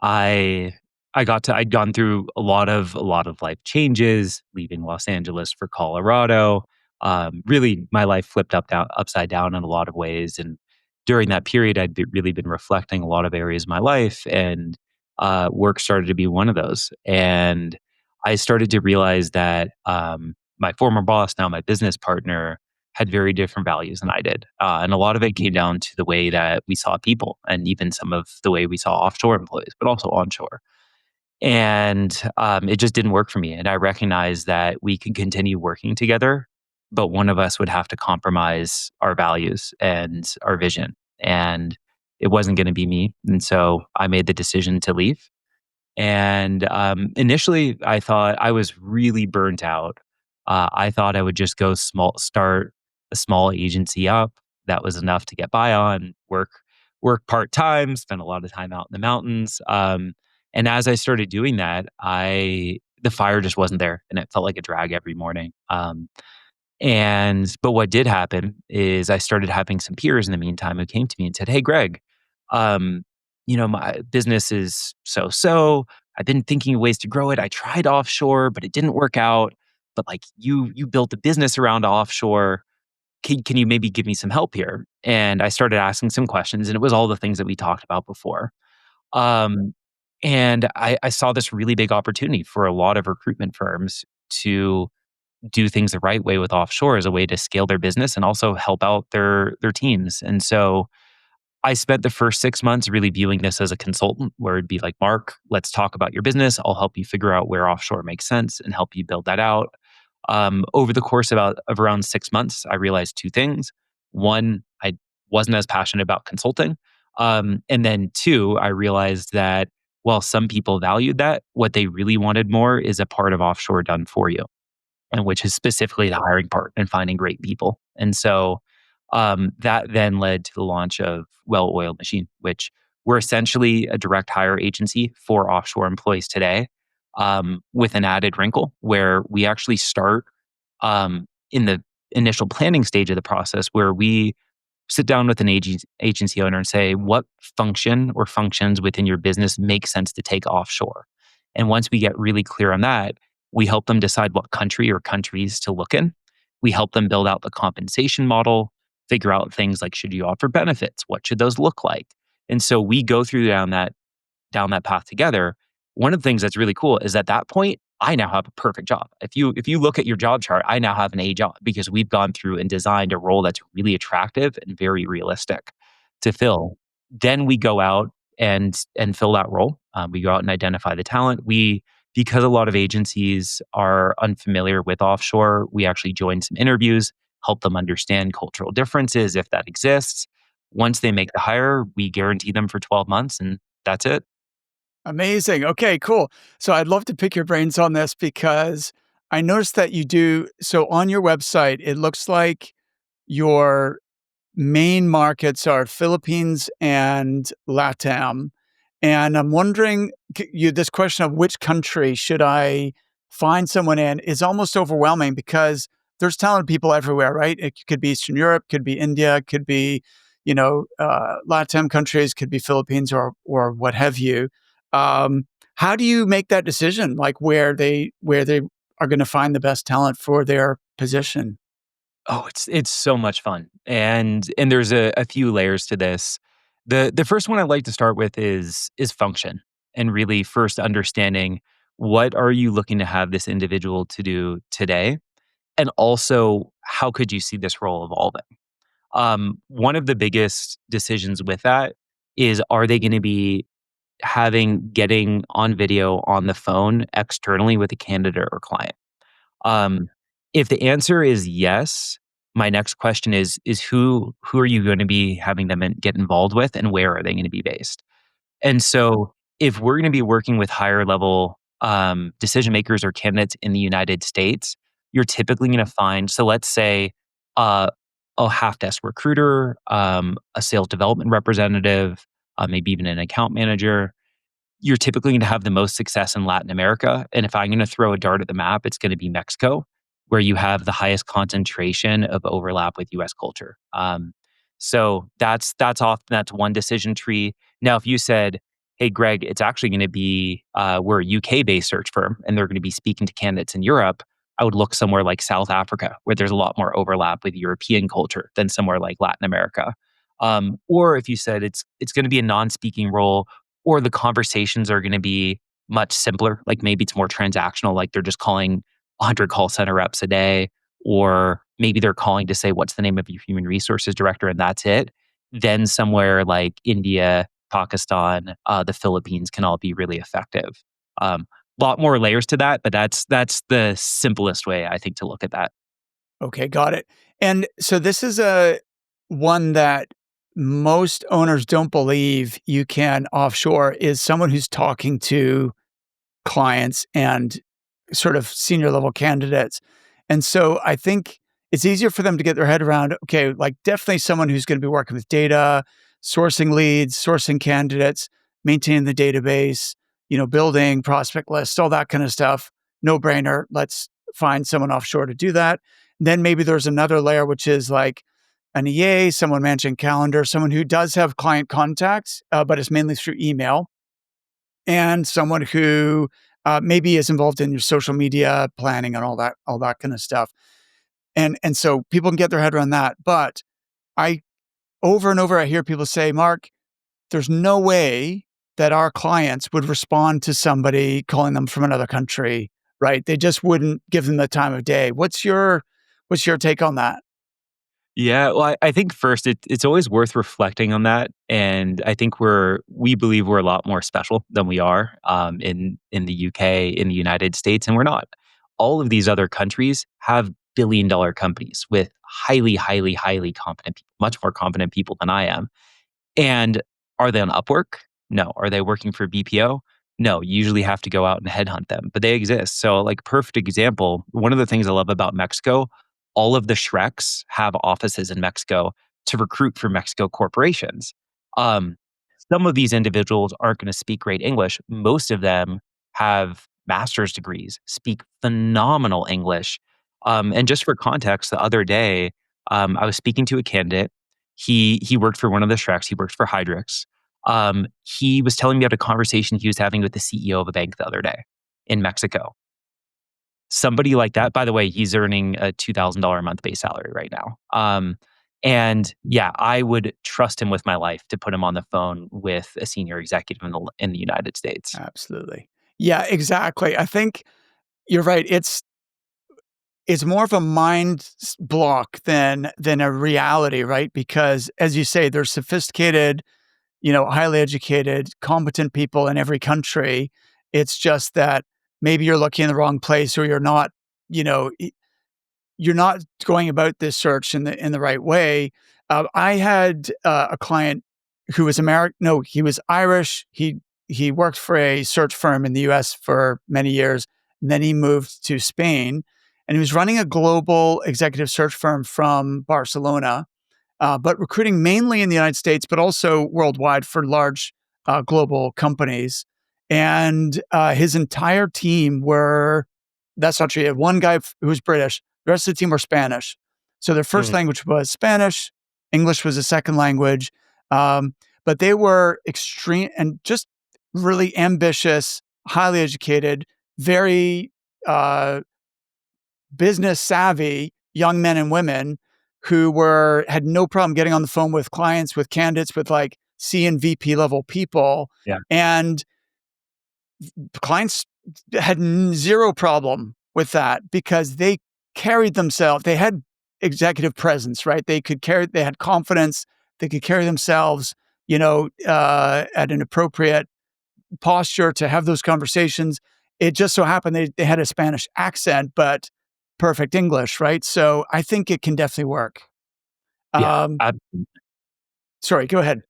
I I'd gone through a lot of life changes, leaving Los Angeles for Colorado. Really, my life flipped upside down in a lot of ways. And during that period, really been reflecting a lot of areas of my life, and work started to be one of those. And I started to realize that my former boss, now my business partner, had very different values than I did. And a lot of it came down to the way that we saw people and even some of the way we saw offshore employees, but also onshore. And it just didn't work for me. And I recognized that we could continue working together, but one of us would have to compromise our values and our vision. And it wasn't going to be me. And so I made the decision to leave. And initially, I thought I was really burnt out. I thought I would just go start a small agency up. That was enough to get by on, work part time, spend a lot of time out in the mountains. And as I started doing that, the fire just wasn't there, and it felt like a drag every morning. But what did happen is I started having some peers in the meantime who came to me and said, "Hey, Greg, um, my business is so so. I've been thinking of ways to grow it. I tried offshore, but it didn't work out. But like you built a business around offshore. Can you maybe give me some help here?" And I started asking some questions, and it was all the things that we talked about before. Um, and I saw this really big opportunity for a lot of recruitment firms to do things the right way with offshore as a way to scale their business and also help out their teams. And so I spent the first 6 months really viewing this as a consultant where it'd be like, "Mark, let's talk about your business. I'll help you figure out where offshore makes sense and help you build that out." Over the course of around 6 months, I realized two things. One, I wasn't as passionate about consulting. And then two, I realized that while some people valued that, what they really wanted more is a part of offshore done for you, and which is specifically the hiring part and finding great people. And so that then led to the launch of Well Oiled Machine, which we're essentially a direct hire agency for offshore employees today, with an added wrinkle where we actually start in the initial planning stage of the process, where we sit down with an agency owner and say, what function or functions within your business make sense to take offshore? And once we get really clear on that, we help them decide what country or countries to look in. We help them build out the compensation model, figure out things like, should you offer benefits? What should those look like? And so we go through down that path together. One of the things that's really cool is at that point, I now have a perfect job. If you look at your job chart, I now have an A job because we've gone through and designed a role that's really attractive and very realistic to fill. Then we go out and fill that role. We go out and identify the talent. Because a lot of agencies are unfamiliar with offshore, we actually join some interviews, help them understand cultural differences if that exists. Once they make the hire, we guarantee them for 12 months, and that's it. Amazing. Okay, cool. So I'd love to pick your brains on this because I noticed that you do so on your website, it looks like your main markets are Philippines and LATAM. And I'm wondering, this question of which country should I find someone in is almost overwhelming because there's talented people everywhere, right? It could be Eastern Europe, could be India, could be, LATAM countries, could be Philippines or what have you. Um, how do you make that decision, like where they are going to find the best talent for their position? Oh, it's so much fun. And there's a few layers to this. The first one I like to start with is function, and really first understanding what are you looking to have this individual to do today, and also how could you see this role evolving. One of the biggest decisions with that is, are they going to be getting on video on the phone externally with a candidate or client? Um, if the answer is yes, my next question is who are you going to be having them get involved with, and where are they going to be based? And so if we're going to be working with higher level decision makers or candidates in the United States, you're typically going to find, so let's say uh, a half desk recruiter, a sales development representative, maybe even an account manager. You're typically going to have the most success in Latin America. And if I'm going to throw a dart at the map, it's going to be Mexico, where you have the highest concentration of overlap with US culture. So that's one decision tree. Now, if you said, "Hey, Greg, it's actually going to be we're a UK based search firm, and they're going to be speaking to candidates in Europe," I would look somewhere like South Africa, where there's a lot more overlap with European culture than somewhere like Latin America. Or if you said it's going to be a non-speaking role, or the conversations are going to be much simpler, like maybe it's more transactional, like they're just calling 100 call center reps a day, or maybe they're calling to say, what's the name of your human resources director, and that's it. Then somewhere like India, Pakistan, the Philippines can all be really effective. Lot more layers to that, but that's the simplest way I think to look at that. Okay, got it. And so this is a one that most owners don't believe you can offshore is someone who's talking to clients and sort of senior level candidates. And so I think it's easier for them to get their head around, okay, like definitely someone who's going to be working with data, sourcing leads, sourcing candidates, maintaining the database, building prospect lists, all that kind of stuff. No brainer. Let's find someone offshore to do that. Then maybe there's another layer, which is like an EA, someone managing calendar, someone who does have client contacts, but it's mainly through email, and someone who maybe is involved in your social media planning and all that kind of stuff. And so people can get their head around that. But I over and over I hear people say, Mark, there's no way that our clients would respond to somebody calling them from another country, right? They just wouldn't give them the time of day. What's your take on that? Yeah, well, I think first it's always worth reflecting on that, and I think we believe we're a lot more special than we are in the UK, in the United States, and we're not. All of these other countries have billion-dollar companies with highly, highly, highly competent people, much more competent people than I am. And are they on Upwork? No. Are they working for BPO? No. You usually have to go out and headhunt them, but they exist. So, like, perfect example, one of the things I love about Mexico, all of the Shreks have offices in Mexico to recruit for Mexico corporations. Um, some of these individuals aren't going to speak great English. Most of them have master's degrees, speak phenomenal English. And just for context, the other day, I was speaking to a candidate. He worked for one of the Shreks. He worked for Hydrix. He was telling me about a conversation he was having with the CEO of a bank the other day in Mexico. Somebody like that, by the way, he's earning a $2,000 a month base salary right now. And yeah, I would trust him with my life to put him on the phone with a senior executive in the United States. Absolutely. Yeah, exactly. I think you're right. It's more of a block than a reality, right? Because as you say, there's sophisticated, highly educated, competent people in every country. It's just that maybe you're looking in the wrong place, or you know, you're not going about this search in the right way. I had a client who was American. No, he was Irish. He worked for a search firm in the U.S. for many years, and then he moved to Spain, and he was running a global executive search firm from Barcelona, but recruiting mainly in the United States, but also worldwide for large global companies. And his entire team that's not true. He had one guy who was British, the rest of the team were Spanish. So their first Mm. language was Spanish, English was a second language. Um, but they were extreme and just really ambitious, highly educated, very uh, business savvy young men and women who had no problem getting on the phone with clients, with candidates, with like C and VP level people. Yeah. And clients had zero problem with that because they carried themselves. They had executive presence, right? They had confidence. They could carry themselves, at an appropriate posture to have those conversations. It just so happened they had a Spanish accent, but perfect English, right? So I think it can definitely work. Yeah. Um, Sorry, go ahead.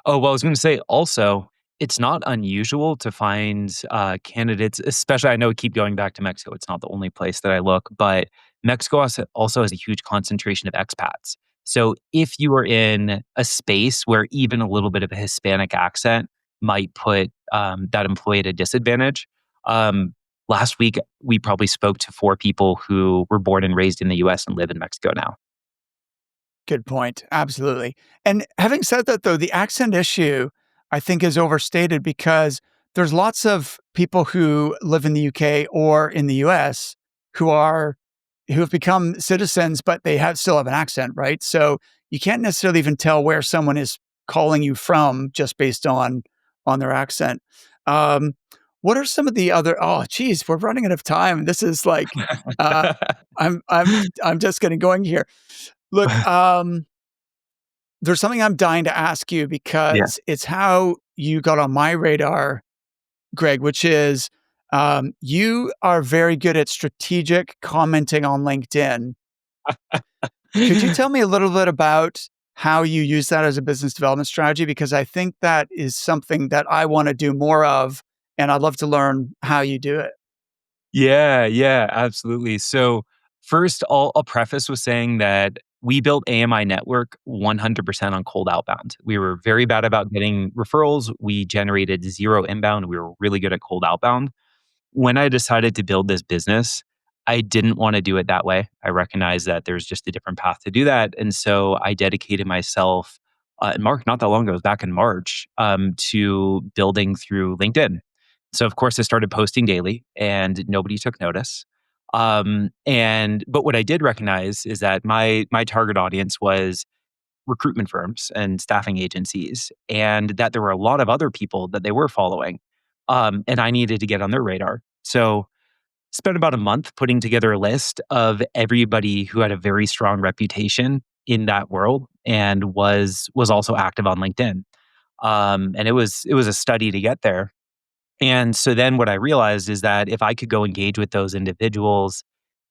Oh, well, I was going to say also, it's not unusual to find candidates, especially I know we keep going back to Mexico. It's not the only place that I look, but Mexico also has a huge concentration of expats. So if you are in a space where even a little bit of a Hispanic accent might put that employee at a disadvantage, um, last week we probably spoke to 4 people who were born and raised in the US and live in Mexico now. Good point. Absolutely. And having said that, though, the accent issue, I think, is overstated because there's lots of people who live in the UK or in the US who are who have become citizens, but they still have an accent, right? So you can't necessarily even tell where someone is calling you from just based on their accent. Um, what are some of the other? Oh, geez, we're running out of time. This is like, uh, I'm just getting going here. Look, there's something I'm dying to ask you Yeah. because it's how you got on my radar, Greg, which is you are very good at strategic commenting on LinkedIn. Could you tell me a little bit about how you use that as a business development strategy? Because I think that is something that I want to do more of, and I'd love to learn how you do it. Yeah, yeah, absolutely. So first, I'll preface with saying that we built AMI Network 100% on cold outbound. We were very bad about getting referrals. We generated zero inbound. We were really good at cold outbound. When I decided to build this business, I didn't want to do it that way. I recognized that there's just a different path to do that. And so I dedicated myself in March, not that long ago, it was back in March, to building through LinkedIn. So of course I started posting daily and nobody took notice. But what I did recognize is that my target audience was recruitment firms and staffing agencies, and that there were a lot of other people that they were following. And I needed to get on their radar. So spent about a month putting together a list of everybody who had a very strong reputation in that world and was also active on LinkedIn. And it was a study to get there. And so then what I realized is that if I could go engage with those individuals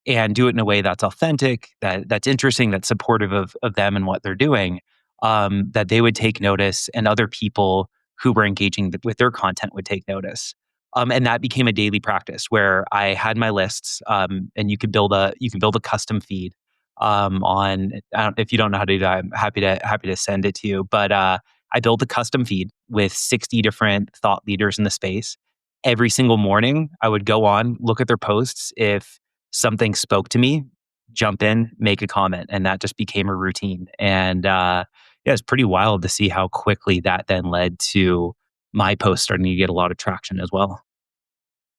and do it in a way that's authentic, that's interesting, that's supportive of them and what they're doing, that they would take notice, and other people who were engaging with their content would take notice. And that became a daily practice where I had my lists, and you can build a custom feed on. If you don't know how to do that, I'm happy to send it to you. But I built a custom feed with 60 different thought leaders in the space. Every single morning, I would go on, look at their posts. If something spoke to me, jump in, make a comment. And that just became a routine. And yeah, it's pretty wild to see how quickly that then led to my post starting to get a lot of traction as well.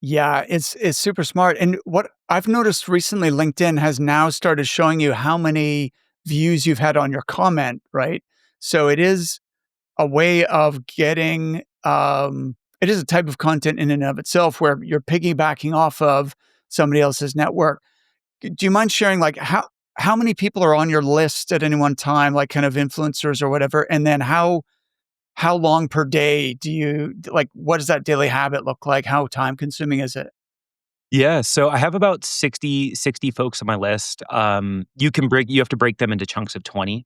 Yeah, it's super smart. And what I've noticed recently, LinkedIn has now started showing you how many views you've had on your comment, right? So it is a way of getting it is a type of content in and of itself where you're piggybacking off of somebody else's network. Do you mind sharing like how many people are on your list at any one time, like kind of influencers or whatever? And then how long per day do you like what does that daily habit look like? How time consuming is it? Yeah, so I have about 60 folks on my list. You have to break them into chunks of 20.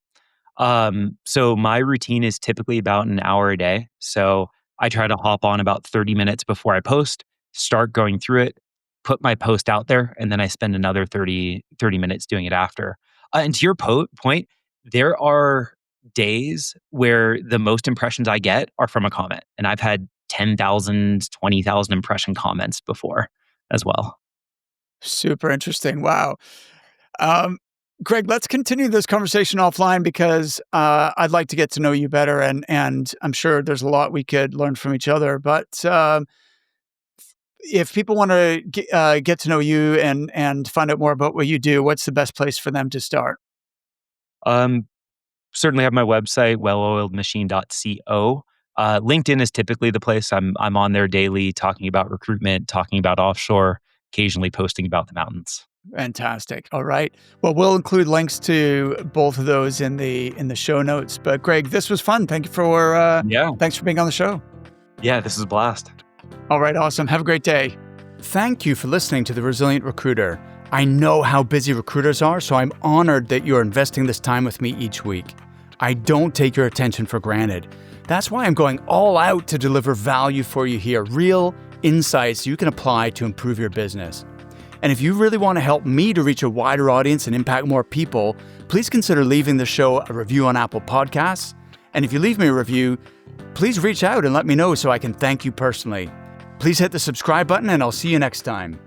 So my routine is typically about an hour a day. So I try to hop on about 30 minutes before I post, start going through it, put my post out there, and then I spend another thirty minutes doing it after. And to your point, there are days where the most impressions I get are from a comment. And I've had 10,000, 20,000 impression comments before as well. Super interesting. Wow. Um, Greg, let's continue this conversation offline because I'd like to get to know you better, and I'm sure there's a lot we could learn from each other. But if people want to get to know you and find out more about what you do, what's the best place for them to start? Um, Certainly have my website, welloiledmachine.co. LinkedIn is typically the place I'm on there daily, talking about recruitment, talking about offshore, occasionally posting about the mountains. Fantastic. All right. Well, we'll include links to both of those in the show notes. But Greg, this was fun. Yeah. Thanks for being on the show. Yeah, this is a blast. All right, awesome. Have a great day. Thank you for listening to The Resilient Recruiter. I know how busy recruiters are, so I'm honored that you're investing this time with me each week. I don't take your attention for granted. That's why I'm going all out to deliver value for you here, real insights you can apply to improve your business. And if you really want to help me to reach a wider audience and impact more people, please consider leaving the show a review on Apple Podcasts. And if you leave me a review, please reach out and let me know so I can thank you personally. Please hit the subscribe button and I'll see you next time.